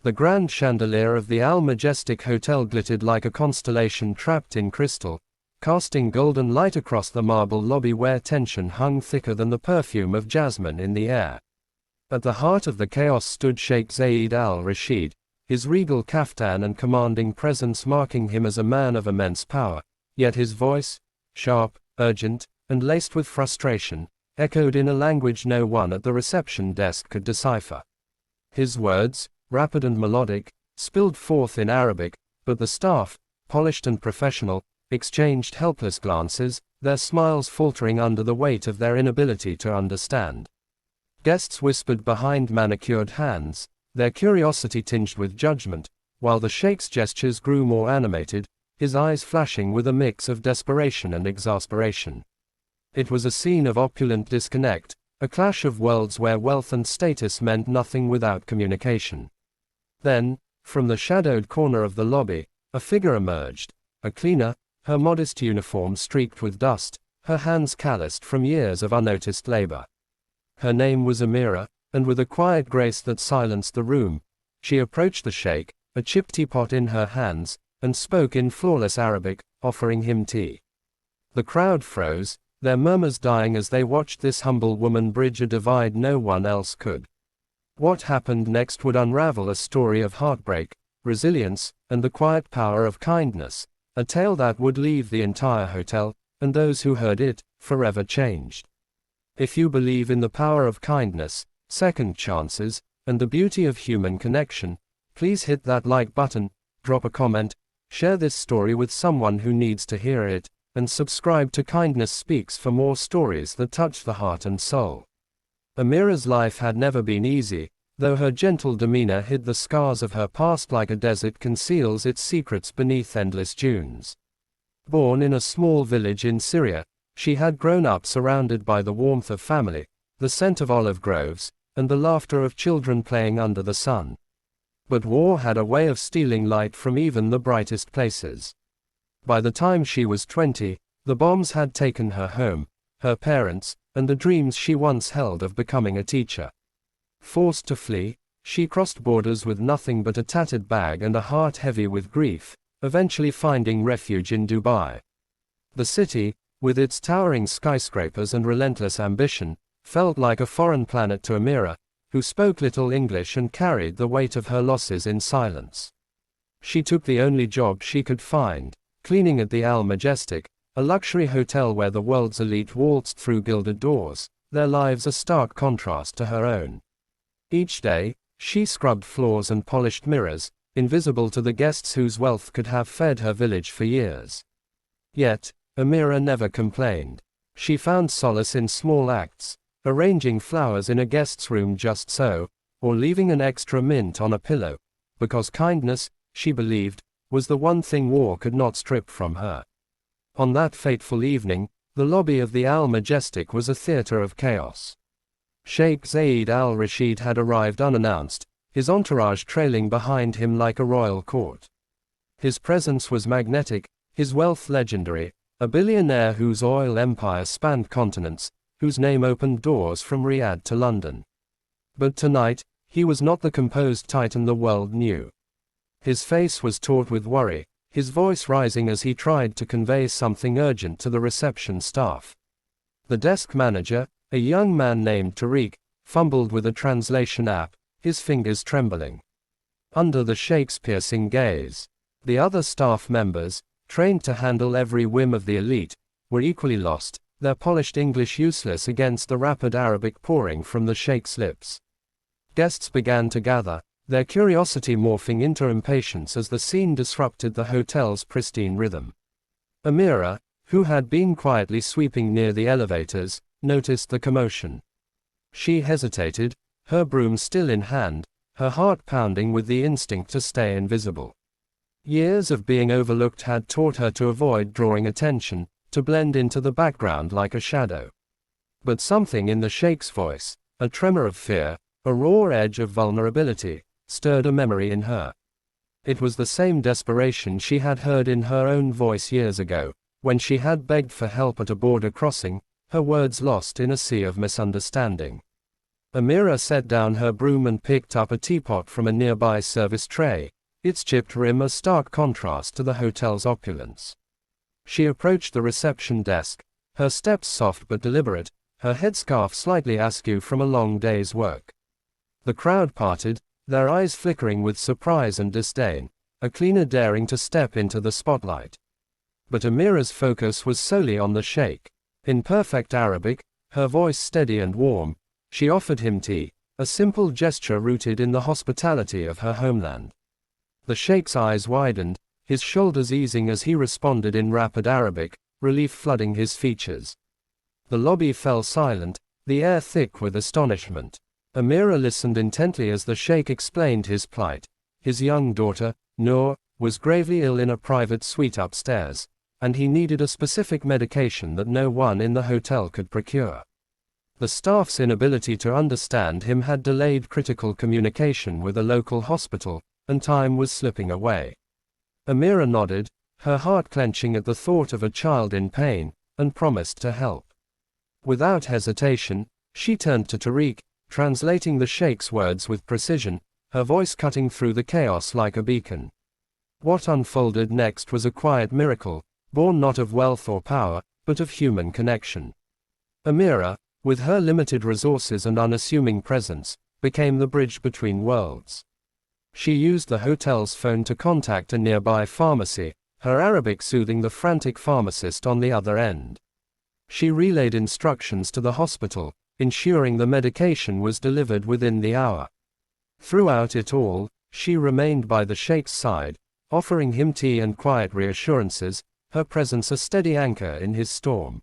The grand chandelier of the Al Majestic Hotel glittered like a constellation trapped in crystal, casting golden light across the marble lobby where tension hung thicker than the perfume of jasmine in the air. At the heart of the chaos stood Sheikh Zayed al-Rashid, his regal kaftan and commanding presence marking him as a man of immense power, yet his voice, sharp, urgent, and laced with frustration, echoed in a language no one at the reception desk could decipher. His words, rapid and melodic, spilled forth in Arabic, but the staff, polished and professional, exchanged helpless glances, their smiles faltering under the weight of their inability to understand. Guests whispered behind manicured hands, their curiosity tinged with judgment, while the Sheikh's gestures grew more animated, his eyes flashing with a mix of desperation and exasperation. It was a scene of opulent disconnect, a clash of worlds where wealth and status meant nothing without communication. Then, from the shadowed corner of the lobby, a figure emerged, a cleaner, her modest uniform streaked with dust, her hands calloused from years of unnoticed labor. Her name was Amira, and with a quiet grace that silenced the room, she approached the Sheikh, a chip teapot in her hands, and spoke in flawless Arabic, offering him tea. The crowd froze, their murmurs dying as they watched this humble woman bridge a divide no one else could. What happened next would unravel a story of heartbreak, resilience, and the quiet power of kindness, a tale that would leave the entire hotel, and those who heard it, forever changed. If you believe in the power of kindness, second chances, and the beauty of human connection, please hit that like button, drop a comment, share this story with someone who needs to hear it, and subscribe to Kindness Speaks for more stories that touch the heart and soul. Amira's life had never been easy, though her gentle demeanor hid the scars of her past like a desert conceals its secrets beneath endless dunes. Born in a small village in Syria, she had grown up surrounded by the warmth of family, the scent of olive groves, and the laughter of children playing under the sun. But war had a way of stealing light from even the brightest places. By the time she was 20, the bombs had taken her home, her parents, and the dreams she once held of becoming a teacher. Forced to flee, she crossed borders with nothing but a tattered bag and a heart heavy with grief, eventually finding refuge in Dubai. The city, with its towering skyscrapers and relentless ambition, felt like a foreign planet to Amira, who spoke little English and carried the weight of her losses in silence. She took the only job she could find, cleaning at the Al Majestic, a luxury hotel where the world's elite waltzed through gilded doors, their lives a stark contrast to her own. Each day, she scrubbed floors and polished mirrors, invisible to the guests whose wealth could have fed her village for years. Yet, Amira never complained. She found solace in small acts, arranging flowers in a guest's room just so, or leaving an extra mint on a pillow, because kindness, she believed, was the one thing war could not strip from her. On that fateful evening, the lobby of the Al Majestic was a theater of chaos. Sheikh Zayed al-Rashid had arrived unannounced, his entourage trailing behind him like a royal court. His presence was magnetic, his wealth legendary, a billionaire whose oil empire spanned continents, whose name opened doors from Riyadh to London. But tonight, he was not the composed titan the world knew. His face was taut with worry, his voice rising as he tried to convey something urgent to the reception staff. The desk manager, a young man named Tariq, fumbled with a translation app, his fingers trembling. Under the Sheikh's piercing gaze, the other staff members, trained to handle every whim of the elite, were equally lost, their polished English useless against the rapid Arabic pouring from the Sheikh's lips. Guests began to gather, their curiosity morphing into impatience as the scene disrupted the hotel's pristine rhythm. Amira, who had been quietly sweeping near the elevators, noticed the commotion. She hesitated, her broom still in hand, her heart pounding with the instinct to stay invisible. Years of being overlooked had taught her to avoid drawing attention, to blend into the background like a shadow. But something in the Sheikh's voice, a tremor of fear, a raw edge of vulnerability, stirred a memory in her. It was the same desperation she had heard in her own voice years ago, when she had begged for help at a border crossing, her words lost in a sea of misunderstanding. Amira set down her broom and picked up a teapot from a nearby service tray, its chipped rim a stark contrast to the hotel's opulence. She approached the reception desk, her steps soft but deliberate, her headscarf slightly askew from a long day's work. The crowd parted, their eyes flickering with surprise and disdain, a cleaner daring to step into the spotlight. But Amira's focus was solely on the Sheikh. In perfect Arabic, her voice steady and warm, she offered him tea, a simple gesture rooted in the hospitality of her homeland. The Sheikh's eyes widened, his shoulders easing as he responded in rapid Arabic, relief flooding his features. The lobby fell silent, the air thick with astonishment. Amira listened intently as the Sheikh explained his plight. His young daughter, Noor, was gravely ill in a private suite upstairs, and he needed a specific medication that no one in the hotel could procure. The staff's inability to understand him had delayed critical communication with a local hospital, and time was slipping away. Amira nodded, her heart clenching at the thought of a child in pain, and promised to help. Without hesitation, she turned to Tariq, translating the Sheikh's words with precision, her voice cutting through the chaos like a beacon. What unfolded next was a quiet miracle, born not of wealth or power, but of human connection. Amira, with her limited resources and unassuming presence, became the bridge between worlds. She used the hotel's phone to contact a nearby pharmacy, her Arabic soothing the frantic pharmacist on the other end. She relayed instructions to the hospital, ensuring the medication was delivered within the hour. Throughout it all, she remained by the Sheikh's side, offering him tea and quiet reassurances, her presence a steady anchor in his storm.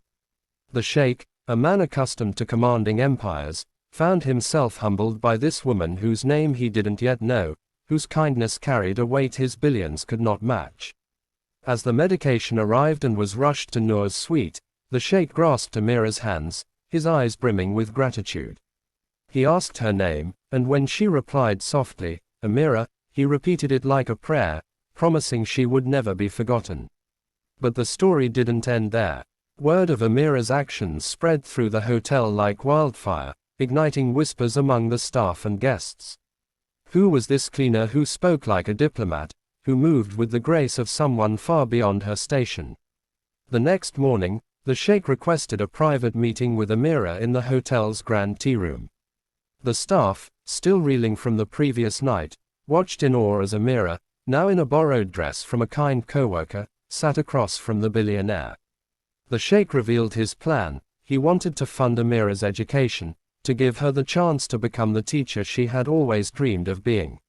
The Sheikh, a man accustomed to commanding empires, found himself humbled by this woman whose name he didn't yet know, whose kindness carried a weight his billions could not match. As the medication arrived and was rushed to Noor's suite, the Sheikh grasped Amira's hands, his eyes brimming with gratitude. He asked her name, and when she replied softly, Amira, he repeated it like a prayer, promising she would never be forgotten. But the story didn't end there. Word of Amira's actions spread through the hotel like wildfire, igniting whispers among the staff and guests. Who was this cleaner who spoke like a diplomat, who moved with the grace of someone far beyond her station? The next morning, the Sheikh requested a private meeting with Amira in the hotel's grand tea room. The staff, still reeling from the previous night, watched in awe as Amira, now in a borrowed dress from a kind co-worker, sat across from the billionaire. The Sheikh revealed his plan. He wanted to fund Amira's education, to give her the chance to become the teacher she had always dreamed of being.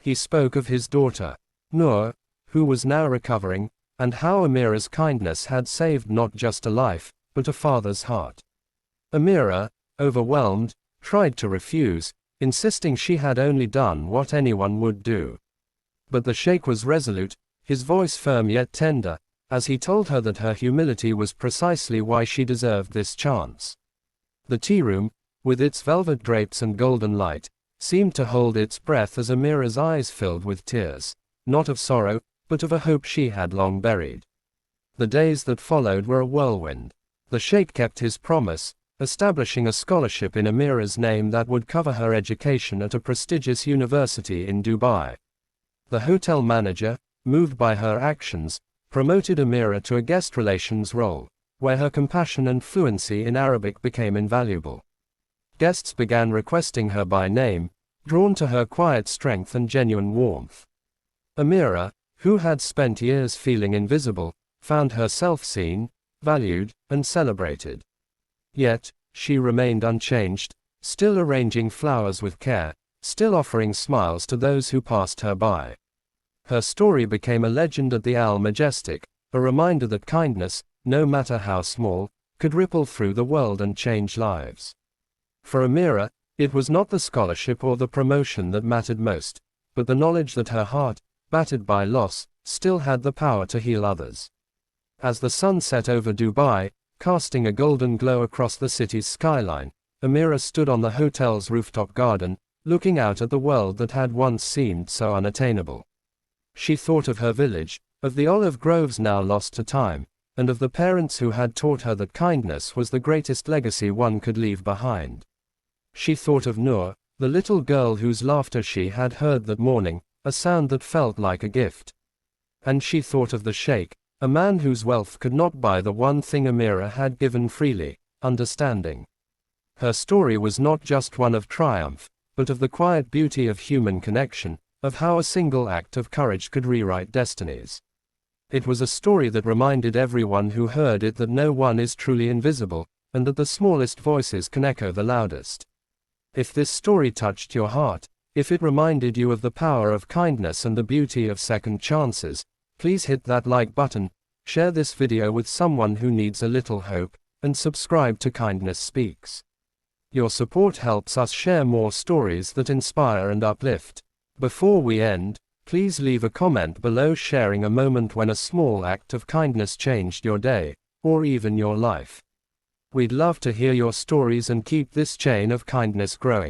He spoke of his daughter, Noor, who was now recovering, and how Amira's kindness had saved not just a life, but a father's heart. Amira, overwhelmed, tried to refuse, insisting she had only done what anyone would do. But the Sheikh was resolute, his voice firm yet tender, as he told her that her humility was precisely why she deserved this chance. The tea room, with its velvet drapes and golden light, seemed to hold its breath as Amira's eyes filled with tears, not of sorrow, but of a hope she had long buried. The days that followed were a whirlwind. The Sheikh kept his promise, establishing a scholarship in Amira's name that would cover her education at a prestigious university in Dubai. The hotel manager, moved by her actions, promoted Amira to a guest relations role, where her compassion and fluency in Arabic became invaluable. Guests began requesting her by name, drawn to her quiet strength and genuine warmth. Amira, who had spent years feeling invisible, found herself seen, valued, and celebrated. Yet, she remained unchanged, still arranging flowers with care, still offering smiles to those who passed her by. Her story became a legend at the Al Majestic, a reminder that kindness, no matter how small, could ripple through the world and change lives. For Amira, it was not the scholarship or the promotion that mattered most, but the knowledge that her heart, battered by loss, still had the power to heal others. As the sun set over Dubai, casting a golden glow across the city's skyline, Amira stood on the hotel's rooftop garden, looking out at the world that had once seemed so unattainable. She thought of her village, of the olive groves now lost to time, and of the parents who had taught her that kindness was the greatest legacy one could leave behind. She thought of Noor, the little girl whose laughter she had heard that morning, a sound that felt like a gift. And she thought of the Sheikh, a man whose wealth could not buy the one thing Amira had given freely, understanding. Her story was not just one of triumph, but of the quiet beauty of human connection, of how a single act of courage could rewrite destinies. It was a story that reminded everyone who heard it that no one is truly invisible, and that the smallest voices can echo the loudest. If this story touched your heart, if it reminded you of the power of kindness and the beauty of second chances, please hit that like button, share this video with someone who needs a little hope, and subscribe to Kindness Speaks. Your support helps us share more stories that inspire and uplift. Before we end, please leave a comment below sharing a moment when a small act of kindness changed your day, or even your life. We'd love to hear your stories and keep this chain of kindness growing.